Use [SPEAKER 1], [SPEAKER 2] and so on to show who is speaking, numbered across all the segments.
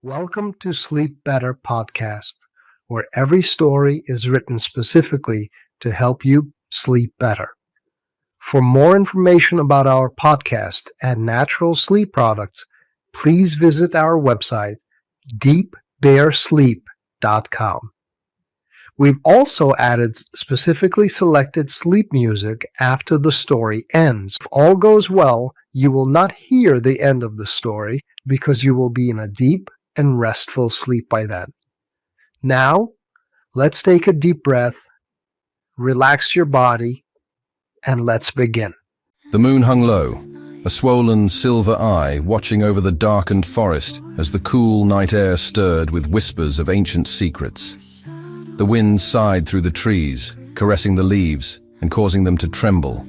[SPEAKER 1] Welcome to Sleep Better Podcast, where every story is written specifically to help you sleep better. For more information about our podcast and natural sleep products, please visit our website, deepbearsleep.com. We've also added specifically selected sleep music after the story ends. If all goes well, you will not hear the end of the story because you will be in a deep and restful sleep by then. Now, let's take a deep breath, relax your body, and let's begin.
[SPEAKER 2] The moon hung low, a swollen silver eye watching over the darkened forest as the cool night air stirred with whispers of ancient secrets. The wind sighed through the trees, caressing the leaves and causing them to tremble,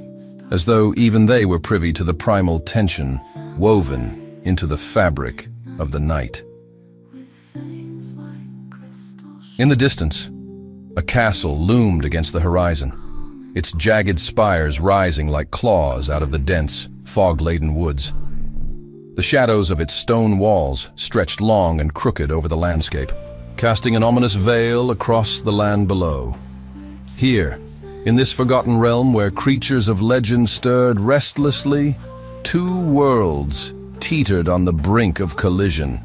[SPEAKER 2] as though even they were privy to the primal tension woven into the fabric of the night. In the distance, a castle loomed against the horizon, its jagged spires rising like claws out of the dense, fog-laden woods. The shadows of its stone walls stretched long and crooked over the landscape, casting an ominous veil across the land below. Here, in this forgotten realm where creatures of legend stirred restlessly, two worlds teetered on the brink of collision.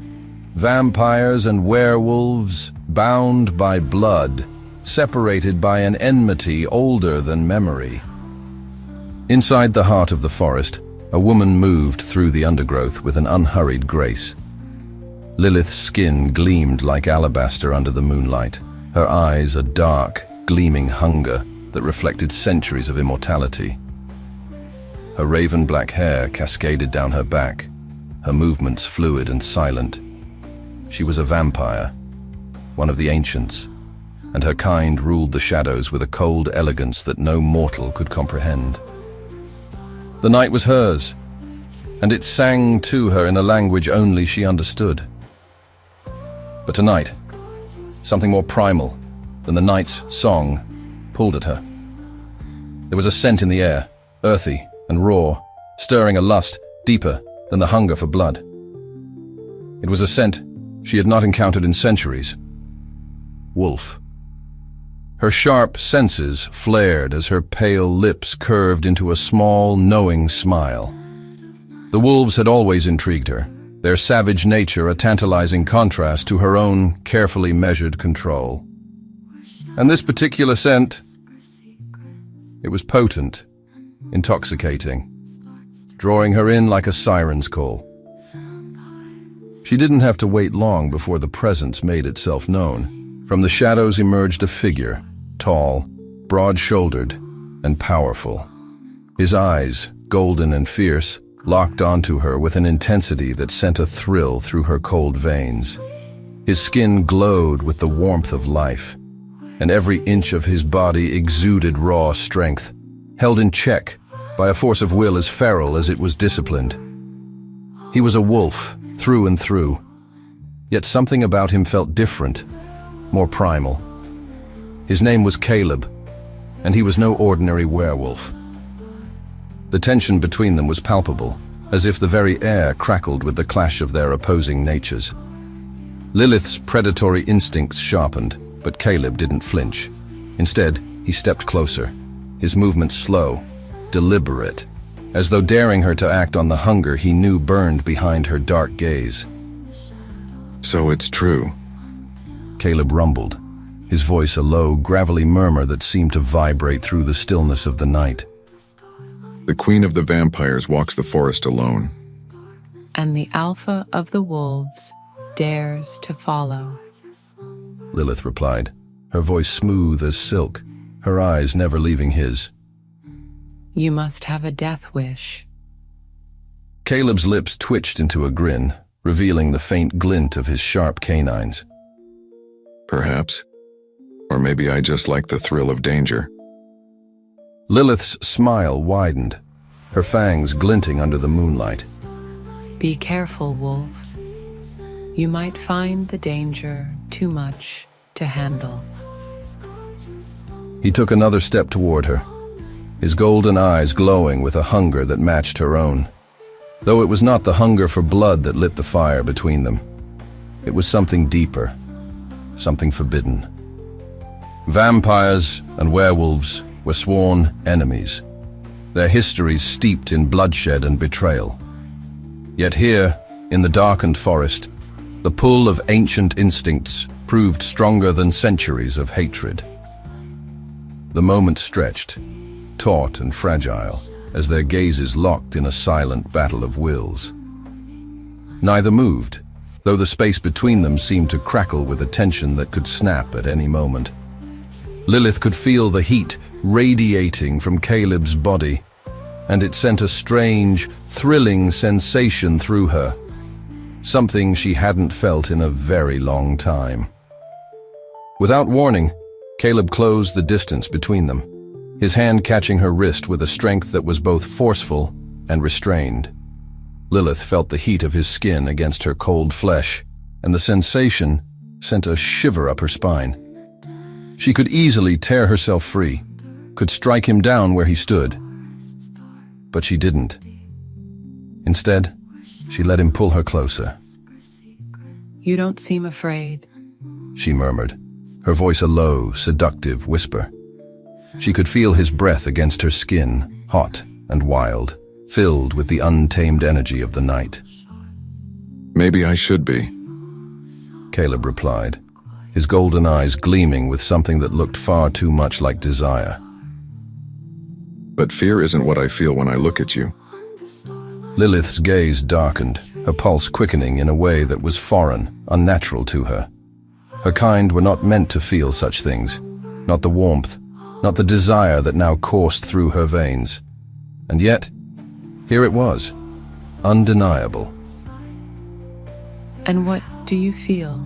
[SPEAKER 2] Vampires and werewolves, bound by blood, separated by an enmity older than memory. Inside the heart of the forest, a woman moved through the undergrowth with an unhurried grace. Lilith's skin gleamed like alabaster under the moonlight, her eyes a dark, gleaming hunger that reflected centuries of immortality. Her raven-black hair cascaded down her back, her movements fluid and silent. She was a vampire, one of the ancients, and her kind ruled the shadows with a cold elegance that no mortal could comprehend. The night was hers, and it sang to her in a language only she understood. But tonight, something more primal than the night's song pulled at her. There was a scent in the air, earthy and raw, stirring a lust deeper than the hunger for blood. It was a scent she had not encountered in centuries. Wolf. Her sharp senses flared as her pale lips curved into a small, knowing smile. The wolves had always intrigued her, their savage nature a tantalizing contrast to her own carefully measured control. And this particular scent, it was potent, intoxicating, drawing her in like a siren's call. She didn't have to wait long before the presence made itself known. From the shadows emerged a figure, tall, broad-shouldered, and powerful. His eyes, golden and fierce, locked onto her with an intensity that sent a thrill through her cold veins. His skin glowed with the warmth of life, and every inch of his body exuded raw strength, held in check by a force of will as feral as it was disciplined. He was a wolf, through and through, yet something about him felt different, more primal. His name was Caleb, and he was no ordinary werewolf. The tension between them was palpable, as if the very air crackled with the clash of their opposing natures. Lilith's predatory instincts sharpened, but Caleb didn't flinch. Instead, he stepped closer, his movements slow, deliberate, as though daring her to act on the hunger he knew burned behind her dark gaze.
[SPEAKER 3] So it's true.
[SPEAKER 2] Caleb rumbled, his voice a low, gravelly murmur that seemed to vibrate through the stillness of the night.
[SPEAKER 3] The queen of the vampires walks the forest alone.
[SPEAKER 4] And the alpha of the wolves dares to follow.
[SPEAKER 2] Lilith replied, her voice smooth as silk, her eyes never leaving his.
[SPEAKER 4] You must have a death wish.
[SPEAKER 2] Caleb's lips twitched into a grin, revealing the faint glint of his sharp canines.
[SPEAKER 3] Perhaps. Or maybe I just like the thrill of danger.
[SPEAKER 2] Lilith's smile widened, her fangs glinting under the moonlight.
[SPEAKER 4] Be careful, wolf. You might find the danger too much to handle.
[SPEAKER 2] He took another step toward her, his golden eyes glowing with a hunger that matched her own, though it was not the hunger for blood that lit the fire between them. It was something deeper, something forbidden. Vampires and werewolves were sworn enemies, their histories steeped in bloodshed and betrayal. Yet here, in the darkened forest, the pull of ancient instincts proved stronger than centuries of hatred. The moment stretched, taut and fragile, as their gazes locked in a silent battle of wills. Neither moved, though the space between them seemed to crackle with a tension that could snap at any moment. Lilith could feel the heat radiating from Caleb's body, and it sent a strange, thrilling sensation through her, something she hadn't felt in a very long time. Without warning, Caleb closed the distance between them, his hand catching her wrist with a strength that was both forceful and restrained. Lilith felt the heat of his skin against her cold flesh, and the sensation sent a shiver up her spine. She could easily tear herself free, could strike him down where he stood. But she didn't. Instead, she let him pull her closer.
[SPEAKER 4] You don't seem afraid,
[SPEAKER 2] She murmured, her voice a low, seductive whisper. She could feel his breath against her skin, hot and wild, filled with the untamed energy of the night.
[SPEAKER 3] Maybe I should be.
[SPEAKER 2] Caleb replied, his golden eyes gleaming with something that looked far too much like desire.
[SPEAKER 3] But fear isn't what I feel when I look at you.
[SPEAKER 2] Lilith's gaze darkened, her pulse quickening in a way that was foreign, unnatural to her. Her kind were not meant to feel such things, not the warmth, not the desire that now coursed through her veins. And yet, here it was, undeniable.
[SPEAKER 4] And what do you feel?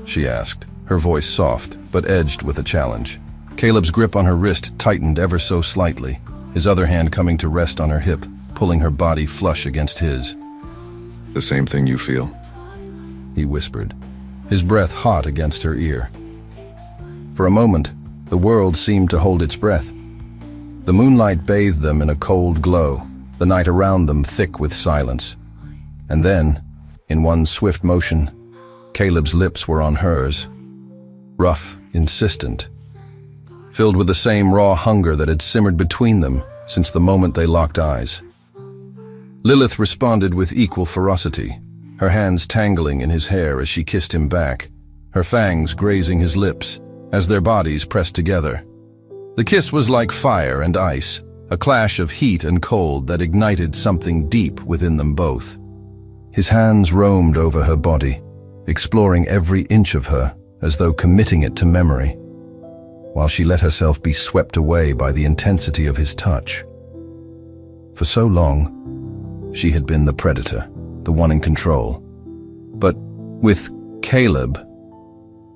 [SPEAKER 2] She asked, her voice soft, but edged with a challenge. Caleb's grip on her wrist tightened ever so slightly, his other hand coming to rest on her hip, pulling her body flush against his.
[SPEAKER 3] The same thing you feel?
[SPEAKER 2] He whispered, his breath hot against her ear. For a moment, the world seemed to hold its breath. The moonlight bathed them in a cold glow, the night around them thick with silence. And then, in one swift motion, Caleb's lips were on hers, rough, insistent, filled with the same raw hunger that had simmered between them since the moment they locked eyes. Lilith responded with equal ferocity, her hands tangling in his hair as she kissed him back, her fangs grazing his lips as their bodies pressed together. The kiss was like fire and ice, a clash of heat and cold that ignited something deep within them both. His hands roamed over her body, exploring every inch of her as though committing it to memory, while she let herself be swept away by the intensity of his touch. For so long, she had been the predator, the one in control. But with Caleb,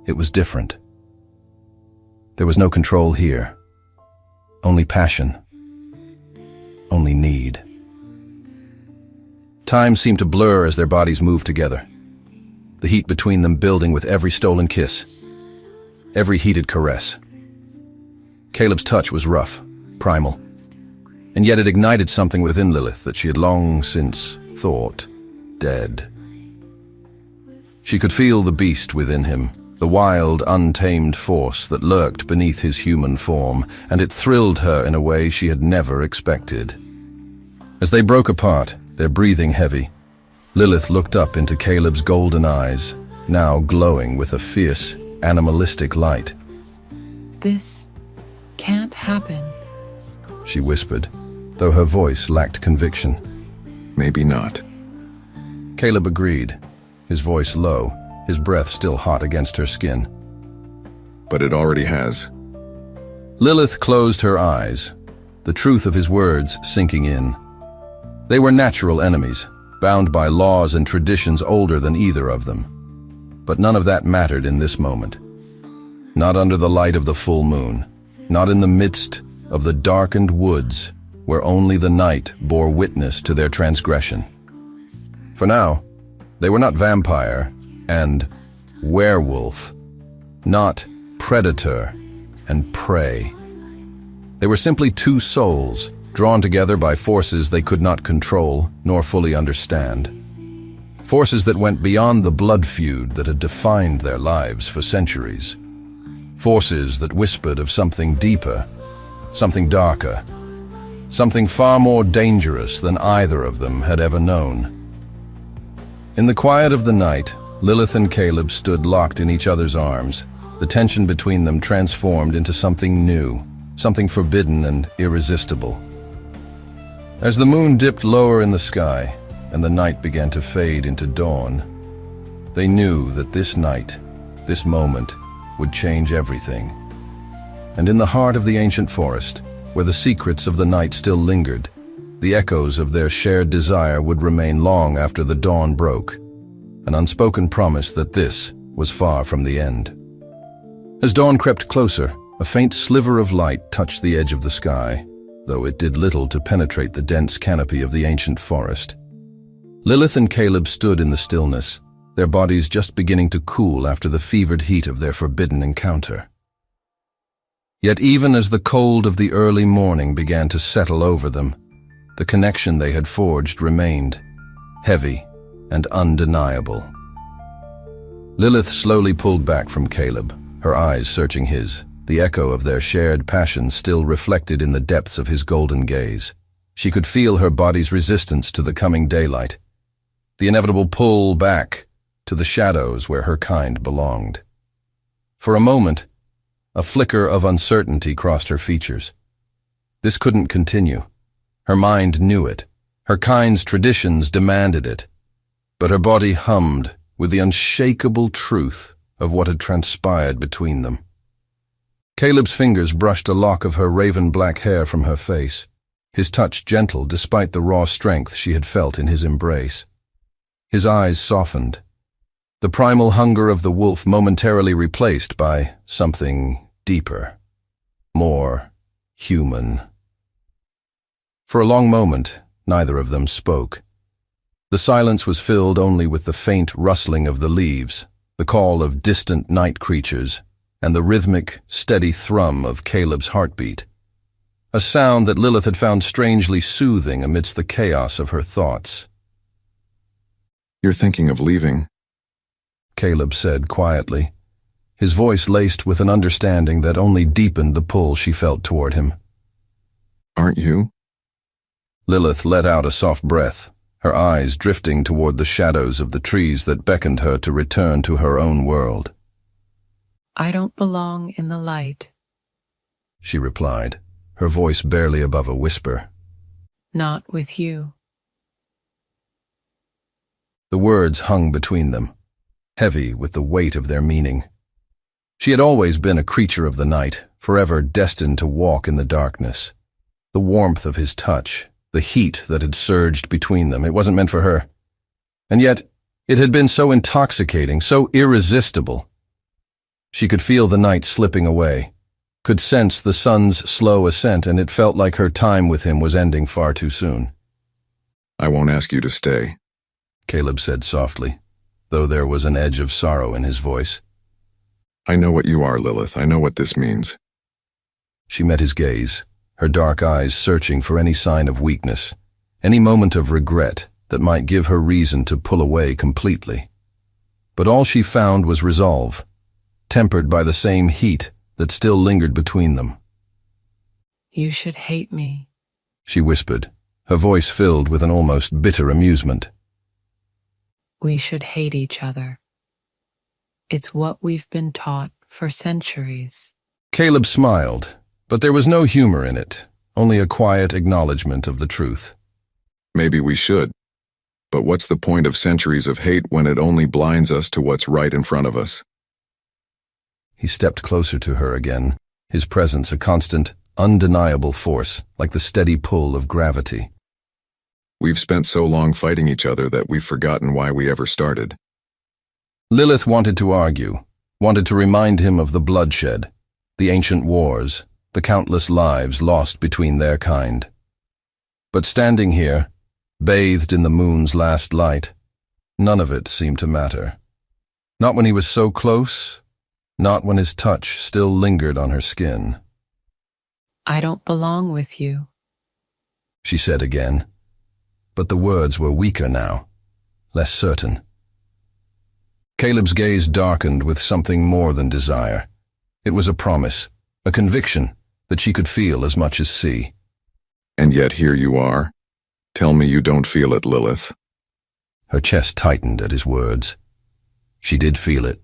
[SPEAKER 2] it was different. There was no control here, only passion, only need. Time seemed to blur as their bodies moved together, the heat between them building with every stolen kiss, every heated caress. Caleb's touch was rough, primal, and yet it ignited something within Lilith that she had long since thought dead. She could feel the beast within him, the wild, untamed force that lurked beneath his human form, and it thrilled her in a way she had never expected. As they broke apart, their breathing heavy, Lilith looked up into Caleb's golden eyes, now glowing with a fierce, animalistic light.
[SPEAKER 4] This can't happen,
[SPEAKER 2] She whispered, though her voice lacked conviction.
[SPEAKER 3] Maybe not.
[SPEAKER 2] Caleb agreed, his voice low, his breath still hot against her skin.
[SPEAKER 3] But it already has.
[SPEAKER 2] Lilith closed her eyes, the truth of his words sinking in. They were natural enemies, bound by laws and traditions older than either of them. But none of that mattered in this moment. Not under the light of the full moon, not in the midst of the darkened woods where only the night bore witness to their transgression. For now, they were not vampire and werewolf, not predator and prey. They were simply two souls, drawn together by forces they could not control nor fully understand. Forces that went beyond the blood feud that had defined their lives for centuries. Forces that whispered of something deeper, something darker, something far more dangerous than either of them had ever known. In the quiet of the night, Lilith and Caleb stood locked in each other's arms, the tension between them transformed into something new, something forbidden and irresistible. As the moon dipped lower in the sky, and the night began to fade into dawn, they knew that this night, this moment, would change everything. And in the heart of the ancient forest, where the secrets of the night still lingered, the echoes of their shared desire would remain long after the dawn broke, an unspoken promise that this was far from the end. As dawn crept closer, a faint sliver of light touched the edge of the sky, though it did little to penetrate the dense canopy of the ancient forest. Lilith and Caleb stood in the stillness, their bodies just beginning to cool after the fevered heat of their forbidden encounter. Yet even as the cold of the early morning began to settle over them, the connection they had forged remained, heavy and undeniable. Lilith slowly pulled back from Caleb, her eyes searching his, the echo of their shared passion still reflected in the depths of his golden gaze. She could feel her body's resistance to the coming daylight, the inevitable pull back to the shadows where her kind belonged. For a moment, a flicker of uncertainty crossed her features. This couldn't continue. Her mind knew it. Her kind's traditions demanded it. But her body hummed with the unshakable truth of what had transpired between them. Caleb's fingers brushed a lock of her raven-black hair from her face, his touch gentle despite the raw strength she had felt in his embrace. His eyes softened, the primal hunger of the wolf momentarily replaced by something deeper, more human. For a long moment, neither of them spoke. The silence was filled only with the faint rustling of the leaves, the call of distant night creatures, and the rhythmic, steady thrum of Caleb's heartbeat, a sound that Lilith had found strangely soothing amidst the chaos of her thoughts.
[SPEAKER 3] You're thinking of leaving,
[SPEAKER 2] Caleb said quietly, his voice laced with an understanding that only deepened the pull she felt toward him.
[SPEAKER 3] aren't you?
[SPEAKER 2] Lilith let out a soft breath, her eyes drifting toward the shadows of the trees that beckoned her to return to her own world.
[SPEAKER 4] I don't belong in the light.
[SPEAKER 2] She replied, her voice barely above a whisper.
[SPEAKER 4] Not with you.
[SPEAKER 2] The words hung between them, heavy with the weight of their meaning. She had always been a creature of the night, forever destined to walk in the darkness. The warmth of his touch, the heat that had surged between them, it wasn't meant for her. And yet, it had been so intoxicating, so irresistible. She could feel the night slipping away, could sense the sun's slow ascent, and it felt like her time with him was ending far too soon.
[SPEAKER 3] I won't ask you to stay,
[SPEAKER 2] Caleb said softly, though there was an edge of sorrow in his voice.
[SPEAKER 3] I know what you are, Lilith. I know what this means.
[SPEAKER 2] She met his gaze, her dark eyes searching for any sign of weakness, any moment of regret that might give her reason to pull away completely. But all she found was resolve, tempered by the same heat that still lingered between them.
[SPEAKER 4] You should hate me,
[SPEAKER 2] she whispered, her voice filled with an almost bitter amusement.
[SPEAKER 4] We should hate each other. It's what we've been taught for centuries.
[SPEAKER 2] Caleb smiled, but there was no humor in it, only a quiet acknowledgement of the truth.
[SPEAKER 3] Maybe we should. But what's the point of centuries of hate when it only blinds us to what's right in front of us?
[SPEAKER 2] He stepped closer to her again, his presence a constant, undeniable force, like the steady pull of gravity.
[SPEAKER 3] We've spent so long fighting each other that we've forgotten why we ever started.
[SPEAKER 2] Lilith wanted to argue, wanted to remind him of the bloodshed, the ancient wars, the countless lives lost between their kind. But standing here, bathed in the moon's last light, none of it seemed to matter. Not when he was so close, not when his touch still lingered on her skin.
[SPEAKER 4] I don't belong with you,
[SPEAKER 2] she said again, but the words were weaker now, less certain. Caleb's gaze darkened with something more than desire. It was a promise, a conviction that she could feel as much as see.
[SPEAKER 3] And yet here you are. Tell me you don't feel it, Lilith.
[SPEAKER 2] Her chest tightened at his words. She did feel it,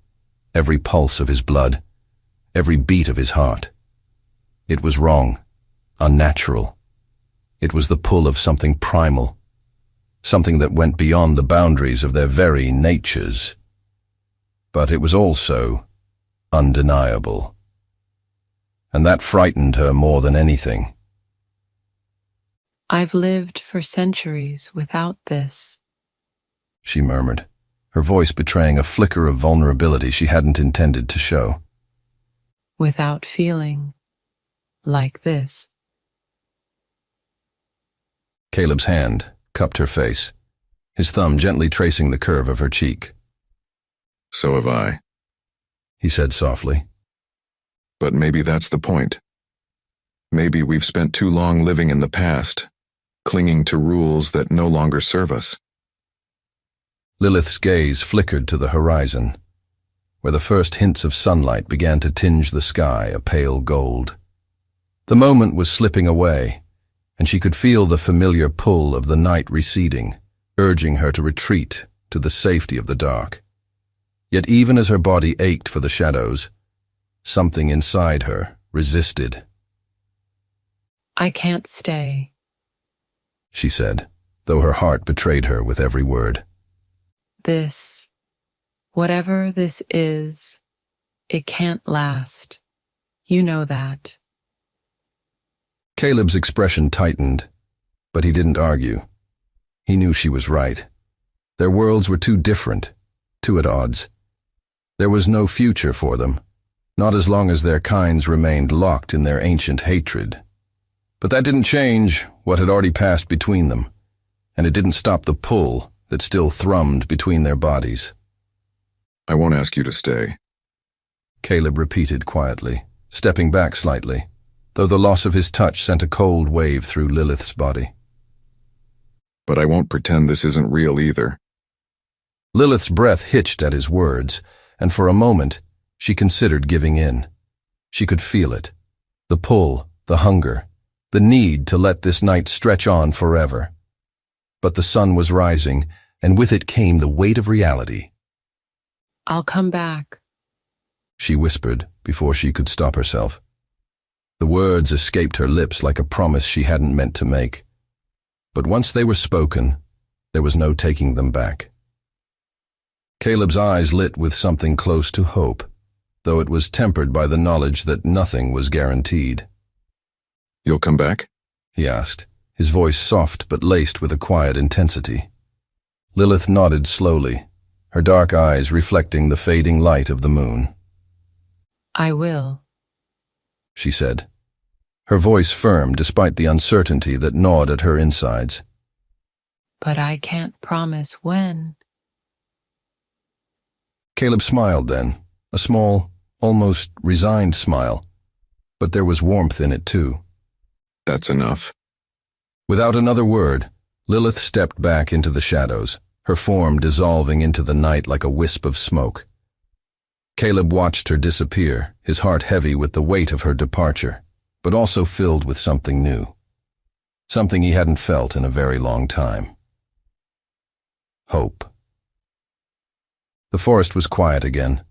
[SPEAKER 2] every pulse of his blood, every beat of his heart. It was wrong, unnatural. It was the pull of something primal, something that went beyond the boundaries of their very natures. But it was also undeniable. And that frightened her more than anything.
[SPEAKER 4] I've lived for centuries without this,
[SPEAKER 2] she murmured, her voice betraying a flicker of vulnerability she hadn't intended to show.
[SPEAKER 4] without feeling like this.
[SPEAKER 2] Caleb's hand cupped her face, his thumb gently tracing the curve of her cheek.
[SPEAKER 3] So have I,
[SPEAKER 2] he said softly.
[SPEAKER 3] but maybe that's the point. Maybe we've spent too long living in the past, clinging to rules that no longer serve us.
[SPEAKER 2] Lilith's gaze flickered to the horizon, where the first hints of sunlight began to tinge the sky a pale gold. The moment was slipping away, and she could feel the familiar pull of the night receding, urging her to retreat to the safety of the dark. Yet even as her body ached for the shadows, something inside her resisted.
[SPEAKER 4] I can't stay.
[SPEAKER 2] She said, though her heart betrayed her with every word.
[SPEAKER 4] This, whatever this is, it can't last. You know that.
[SPEAKER 2] Caleb's expression tightened, but he didn't argue. He knew she was right. Their worlds were too different, too at odds. There was no future for them, not as long as their kinds remained locked in their ancient hatred. But that didn't change what had already passed between them, and it didn't stop the pull that still thrummed between their bodies.
[SPEAKER 3] I won't ask you to stay.
[SPEAKER 2] Caleb repeated quietly, stepping back slightly, though the loss of his touch sent a cold wave through Lilith's body.
[SPEAKER 3] But I won't pretend this isn't real either.
[SPEAKER 2] Lilith's breath hitched at his words, and for a moment she considered giving in. She could feel it, the pull, the hunger, the need to let this night stretch on forever. But the sun was rising, and with it came the weight of reality.
[SPEAKER 4] I'll come back,
[SPEAKER 2] she whispered before she could stop herself. The words escaped her lips like a promise she hadn't meant to make. But once they were spoken, there was no taking them back. Caleb's eyes lit with something close to hope, though it was tempered by the knowledge that nothing was guaranteed.
[SPEAKER 3] You'll come back?
[SPEAKER 2] He asked, his voice soft but laced with a quiet intensity. Lilith nodded slowly, her dark eyes reflecting the fading light of the moon.
[SPEAKER 4] I will,
[SPEAKER 2] she said, her voice firm despite the uncertainty that gnawed at her insides.
[SPEAKER 4] but I can't promise when.
[SPEAKER 2] Caleb smiled then, a small, almost resigned smile, but there was warmth in it too.
[SPEAKER 3] That's enough.
[SPEAKER 2] Without another word, Lilith stepped back into the shadows, her form dissolving into the night like a wisp of smoke. Caleb watched her disappear, his heart heavy with the weight of her departure, but also filled with something new. Something he hadn't felt in a very long time. Hope. The forest was quiet again,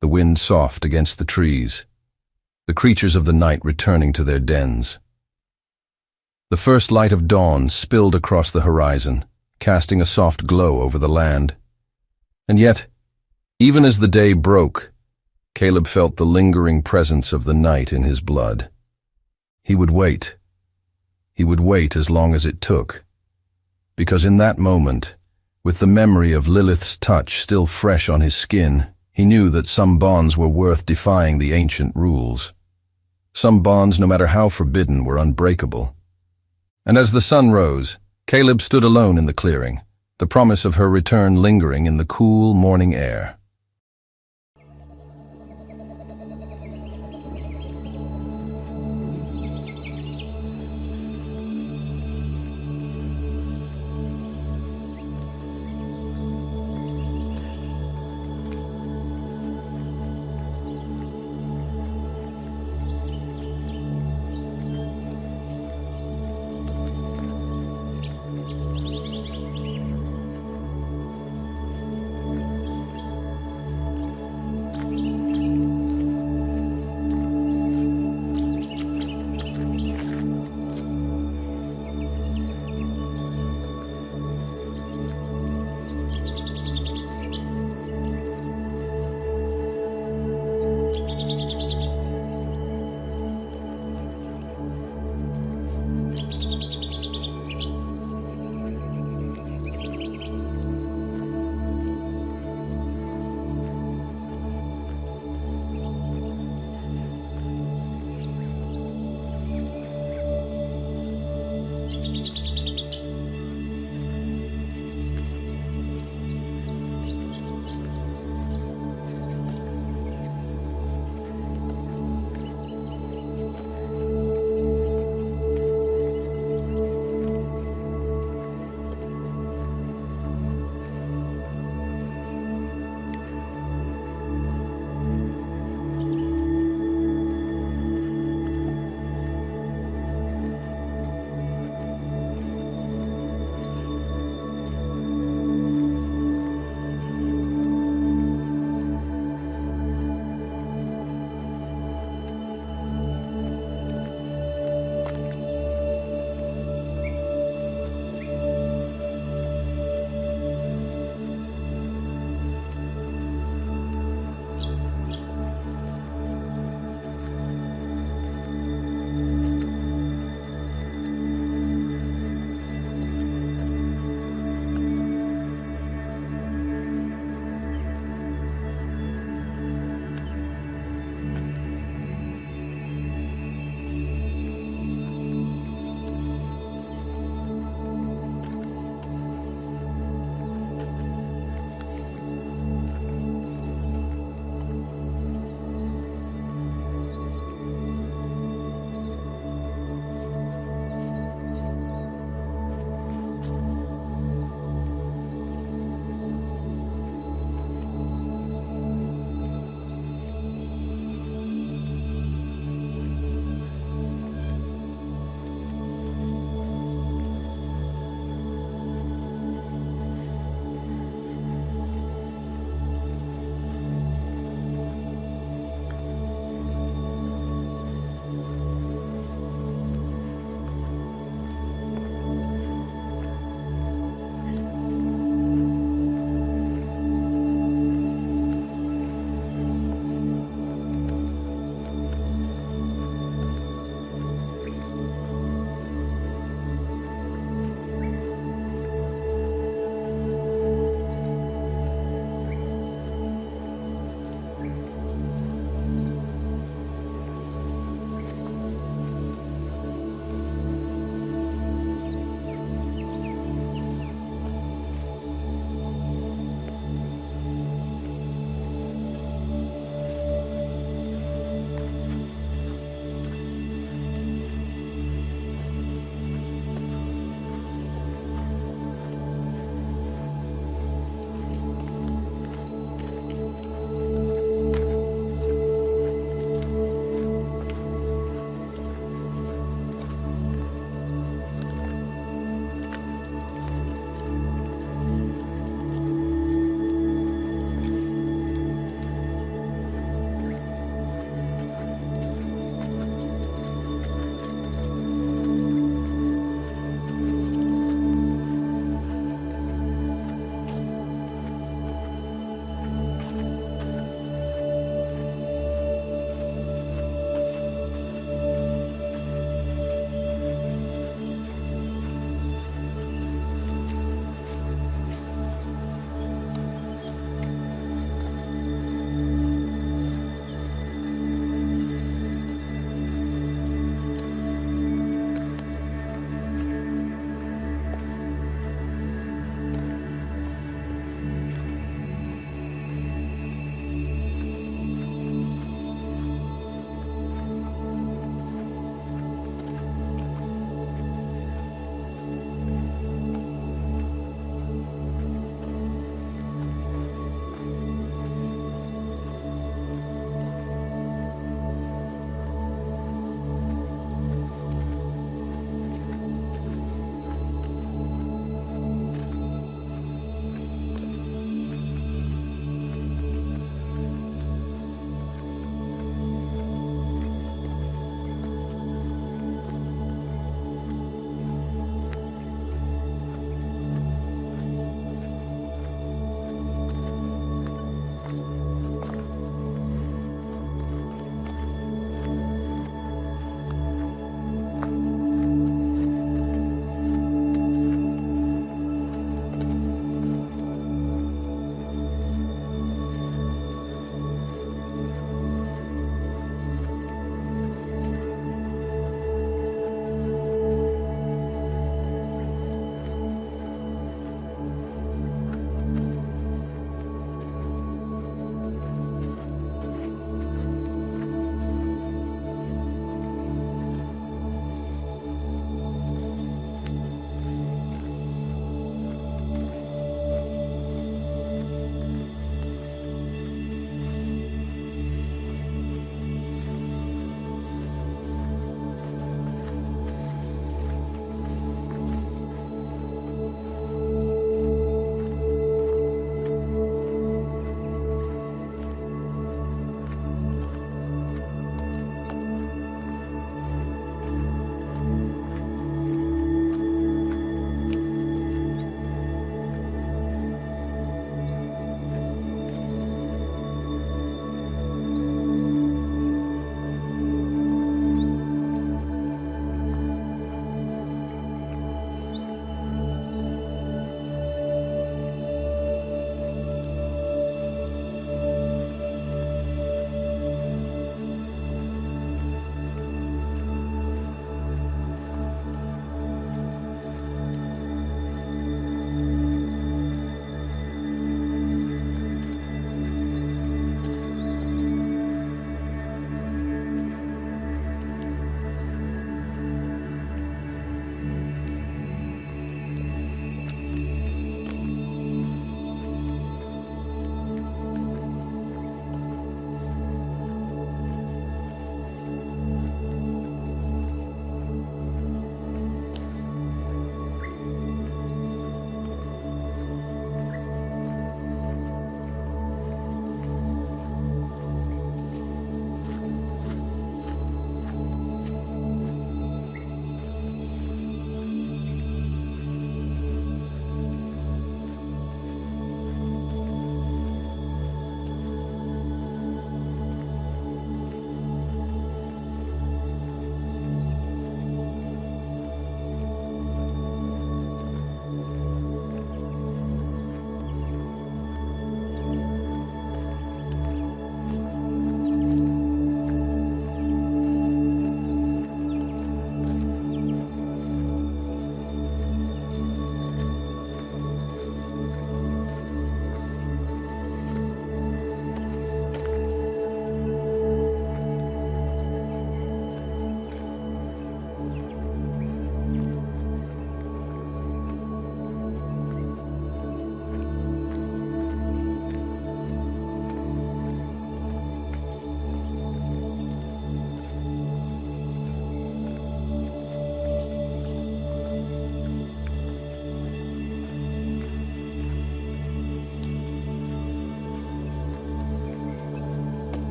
[SPEAKER 2] the wind soft against the trees, the creatures of the night returning to their dens. The first light of dawn spilled across the horizon, casting a soft glow over the land. And yet, even as the day broke, Caleb felt the lingering presence of the night in his blood. He would wait. He would wait as long as it took, because in that moment, with the memory of Lilith's touch still fresh on his skin, he knew that some bonds were worth defying the ancient rules. Some bonds, no matter how forbidden, were unbreakable. And as the sun rose, Caleb stood alone in the clearing, the promise of her return lingering in the cool morning air.